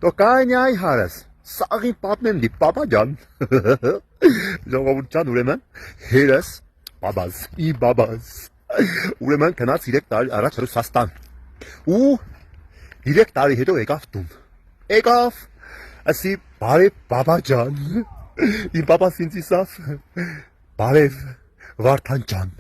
Տոկանյայ հարս, սաղին պատմեմ դի պապաջան, ժողովուրդ ջան ուրեմն, հերս, բաբազ, ի բաբազ, ուրեմն կնաց 3 տարի առաջ Ռուսաստան, ու 3 տարի հետո եկավ, ասի բարև բաբաջան, իմ պապաս ինձ իսավ, բարև Վարդան ջան.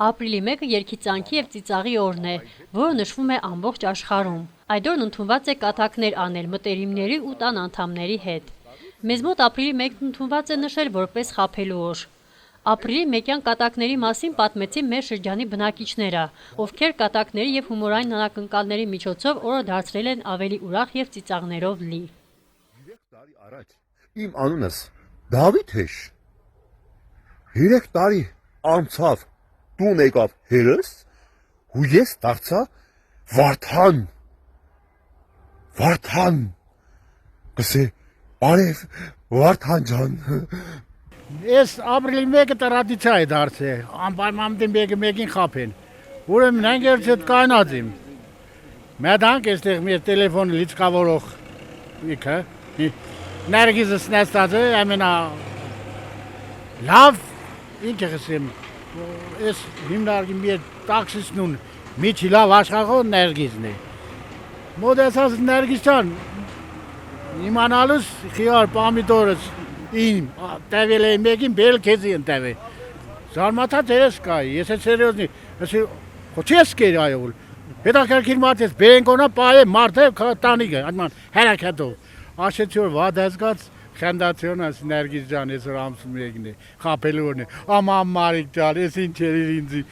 Ապրիլի 1-ը երգիծանքի եւ ծիծաղի օրն է, որը նշվում է ամբողջ աշխարհում։ Այդ օրն ընդունված է կատակներ անել մտերիմների ու տան անդամների հետ։ Մեզ մոտ ապրիլի 1-ն ընդունված է նշել որպես խաբելու օր։ Ապրիլի 1-յան կատակների մասին պատմեցին մեր շրջանի բնակիչները, ովքեր կատակների եւ հումորային անակնկալների միջոցով օրը դարձրել են ավելի ուրախ եւ ծիծաղներով լի։ 3 տարի առաջ իմ անունս Դավիթ էր։ 3 տարի անցավ, տուն եկավ հերս, ու ես դարձա Վարդան, կսե, բարև Վարդան ջան։ Ես ապրիլի 1-ը տրադիցիա է դարձել, անպայման մեկին խաբեն, ուրեմն հանգերց հետ կանածիմ, մեդանք եստեղ մեր տելեվոնը լիցկավորող իքը, ներգիզս նեստած է, ամենա լավ, ինքը խսեմ, ես հիմնարկի մեր տաքսիսնուն միջի լավ աշխախով ներգիզն է, մոդեսած ներգիզ ճան, իմանալուս խիար պամիդորս իմ տևել է մեկին բել կեզի ընտև է, զարմաթած երես կայի, ես է սերյոզնի, խոչ ես կեր այողուլ, հետաքրքիր մարդ ես, բերենքոնա պայ է մարդ է տանիգը, այդման հերակետով, աշեցի որ վադ հեսկաց, խենդացիոն ես ներգիզ ճան, ես որ ամսում եկն է, խապելու որն է, աման մարիկ ճան, ես ինչ երիր ինձի։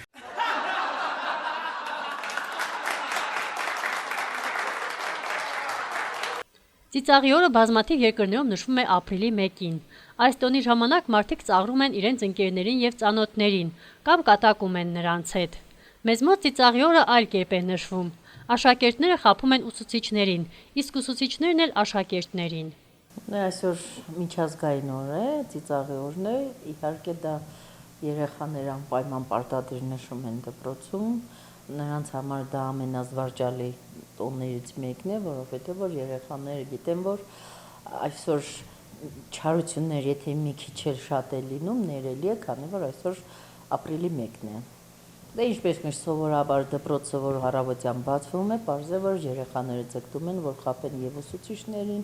Ծիծաղի օրը բազմաթիվ երկրներում նշվում է ապրիլի 1-ին։ Այս տոնի ժամանակ մարդիկ ծաղրում են իրենց ընկերներին եւ ծանոթներին կամ կատակում են նրանց հետ։ Մեզ մոտ ծիծաղի օրը այլ կերպ է նշվում։ Աշակերտները խաբում են ուսուցիչներին, իսկ ուսուցիչներն էլ աշակերտներին։ Այսօր միջազգային օր է, ծիծաղի օրն է, իհարկե դա երեխաները անպայման պարտադիր նշում են դպրոցում, նրանց համար դա ամենազվարճալի տոններից մեկն է, որովհետև որ երեխաները գիտեն, որ այսօր չարություններ, եթե մի քիչ էլ շատ է լինում, ներելի է, քանի որ այսօր ապրիլի 1-ն է։ Դա ինչպես մեր սովորաբար դպրոցը, որ առավոտյան բացվում է, պարզ է, որ երեխաները ձգտում են, որ խաբեն եւ ուսուցիչներին,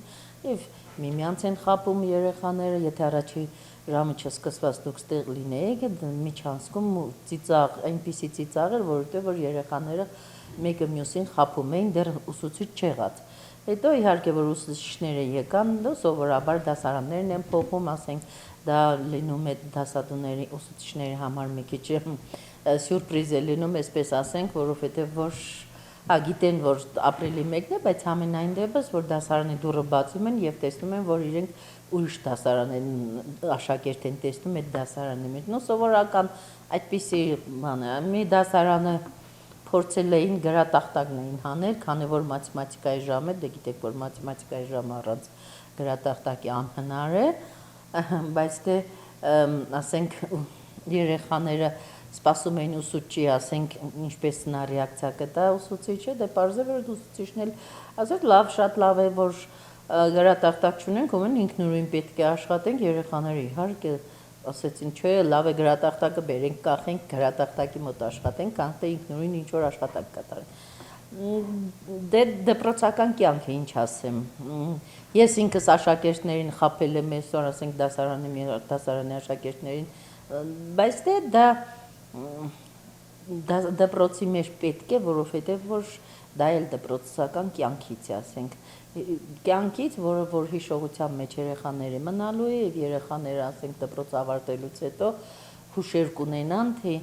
եւ միմյանց են խաբում երեխաները, եթե առաջի ժամը չսկսված դուք ստեղ լինեիք, միջանցքում ծիծաղ, այնպիսի ծիծաղ էր, որովհետեւ որ երեխաները մեկը մյուսին խաբում էին, դեռ ուսուցիչ չեղած։ Հետո իհարկե որ ուսուցիչները եկան, սովորաբար դասարաններն են փոխում, ասենք, դա լինում է դասադուների ուսուցիչների համար մի քիչ սյուրպրիզ է լինում, այսպես ասենք, որովհետև որ գիտեն, որ ապրիլի 1-ն է, բայց ամենայն դեպս, որ դասարանի դուռը բացում են եւ տեսնում են, որ իրենք ուրիշ դասարան են, աշակերտ են տեսնում այդ դասարանի մեջ։ Նո սովորական այդպիսի բան է, մի դասարանը փորձել էին գրատախտակն էին հանել, քանի որ մաթեմատիկայի ժամ է, դե գիտեք, որ մաթեմատիկայի ժամ առանց գրատախտակի անհնար է, բայց դե ասենք երեխաները սպասում էին ուսուցչի, ասենք, ինչպես նա ռեակցիա կտա ուսուցիչը, դե պարզ է, որ ուսուցիչն էլ ասել լավ, շատ լավ է, որ գրատախտակ չունենք, ում ինքնուրույն պետք է աշխատենք, երեխաները իհարկե ասեցին, չէ, լավ է գրատախտակը բերենք, կախենք, գրատախտակի մոտ աշխատենք, կանք թե ինքնուրույն ինչ որ աշխատակ կատարենք։ Դե դպրոցական կյանք է, ինչ ասեմ։ Ես ինքս աշակերտներին խաբել եմ այսօր, ասենք, դասարանի աշակերտներին, բայց դե դա դպրոցի մեջ պետք է, որովհետև որ դա էլ դպրոցական կյանքից է, ասենք, կյանքից, որը որ հիշողության մեջ երեխաները մնալու է եւ երեխաները, ասենք, դպրոց ավարտելուց հետո հուշեր կունենան, թե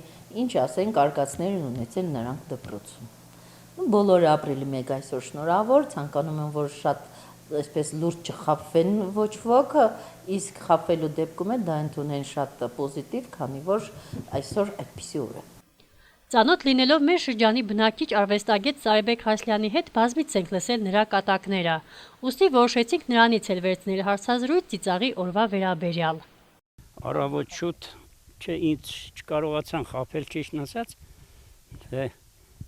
ինչ, ասենք, արկածներ են ունեցել նրանք դպրոցում։ Բոլորը ապրիլի 1 այսօր շնորհավոր, ցանկանում եմ, որ շատ այսպես լուրջ չխաբվեն ոչ ոք, իսկ խաբվելու դեպքում է դա ընդունեն շատ պոզիտիվ, քանի որ այսօր այդպիսի օր է։ Ծանոթ լինելով մեր շրջանի բնակիչ արվեստագետ Սարեբեկ Հասլյանի հետ բազմից ենք լսել նրա կատակները, ուստի որոշեցինք նրանից էլ վերցնել հարցազրույց ծիծաղի օրվա վերաբերյալ։ Առավոտ շուտ ինձ չկարողացան խաբել, ճիշտն ասած,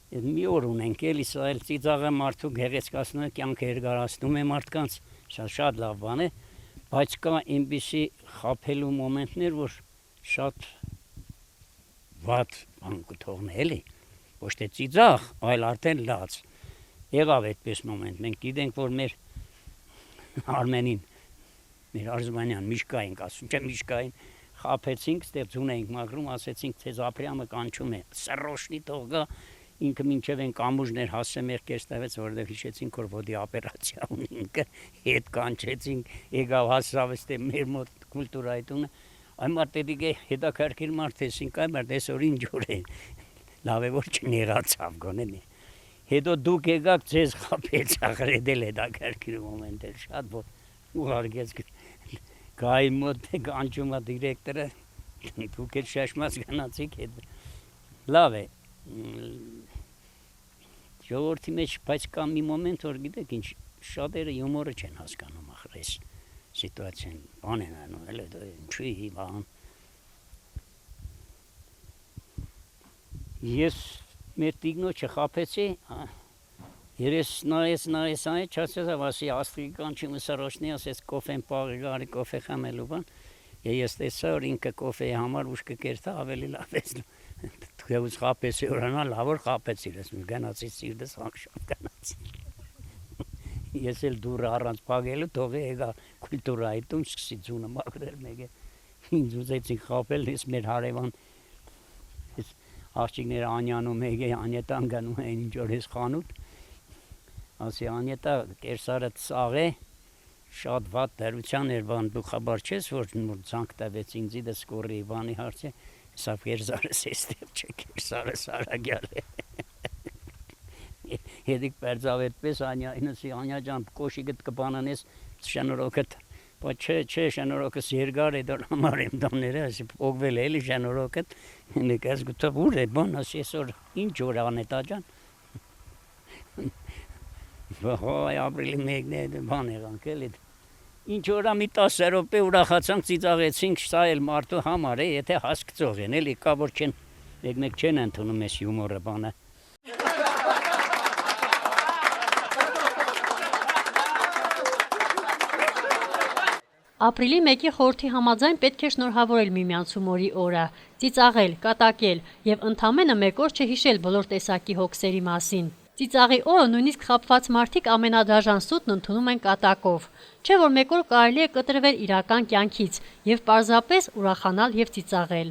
Մի օր ունենք էլի, սա էլ ծիծաղը մարդու գեղեցկացնում է, կյանքը երկարացնում է մարդկանց, շատ լավ բան է, բայց կա այնպիսի խաբելու մոմենտներ, որ շատ վատ բան կթողնի էլի, ոչ թե ծիծաղ, այլ արդեն լաց։ Եղավ այդպես մոմենտ, մենք գիտենք, որ մեր Արմենին, մեր Արզումանյան, Միշկային, ասում չէ Միշկային, խաբեցինք, ստեղծուն էինք մագրում, ասեցինք, թե Զապրյամը կանչում է, սրոշնի թող գա, ինքը մինչև են կամուժներ հասե մեր կերստավեց, որովհետև հիշեցինք, որ ոդի օպերացիա ունի ինքը, հետ կանչեցինք, եկավ հասավ էստե մեր մոտ կուլտուրայի տունը, այն մարդ էդիկ է հետաքրքիր մարդ էսինք, այն մարդ էսօր ինչ օր է, լավ է որ չներացավ գոնեն է, հետո դուք եկաք ձեզ խաբեց աղրեդել հետաքրքիր մոմենտ էր, շատ որ ուղարկեց գայի մոտ կանչում է դիրեկտորը, դուք էդ շաշմած գնացիք, լավ է, ժողովրդի մեջ, բայց կա մի մոմենտ, որ գիտեք ինչ, շատերը յումորը չեն հասկանում ախր այս սիտուացիան, բան են անում, էլ ինչի բան։ Ես մեր տիկնոջը խաբեցի, երես նայեց այն, չասեց, ասի աստղի կանչումը սրոշնի, ասեց կոֆեն պաղի գարի կոֆե խմելու բան, ես տեսա, որ ինքը կոֆեի համար ուշ կկերտա, ավելի լավ ես Դուք խաբեցի ուրանա, լավ որ խաբեցիր, ես գնացի սիրտս անգշավ գնացի։ Ես էլ դուրը առանց պագելու, թողի եկա կուլտուրայի տուն, սկսի ձունը մագրել մեկ է, ինձ ուզեցին խաբել, ես մեր հարևան, ես աղջիկները Անյանում մեկ է, Անյետան գնում էին ինչ որ ես խանութ, ասի Անյետա կերսարը ծաղ է, շատ վատ դերության էր բան, դու խաբար չես, որ ծանք տվեց ինձ իդս կորի բանի հարց է, սա կերսարս էստև չէ, կերսարս արագյալ է։ Հետիք պերձավ էդպես Անյայնսի, Անյա ջան, կոշիկըտ կբանանես շնորոքըտ, բայց չէ, շնորոքս երկար է դոր համար եմ դամները, ասի պոգվել է էլի շնորոքըտ, նկաս գուտով ուր է բան, ասի այսօր ինչ որ անետա ջան։ Վահայ ապրիլի մեկն է բան եղանք էլի, ինչ որա մի 10 րոպե ուրախացանք, ծիծաղեցինք, սա էլ մարդու համար է, եթե հասկացող են, էլի կա որ չեն, մեկ չեն ընդունում այս հյումորը բանը։ Ապրիլի 1-ի խորհրդի համաձայն պետք է շնորհավորել միմյանց հումորի օրը, ծիծաղել, կատակել եւ ընդամենը մեկ օր չհիշել բոլոր տեսակի հոգսերի մասին։ Ծիծաղի օրը նույնիսկ խաբված մարդիկ ամենադաժան սուտն ընդունում են կատակով, չէ որ մեկ օր կարելի է կտրվել իրական կյանքից եւ պարզապես ուրախանալ եւ ծիծաղել։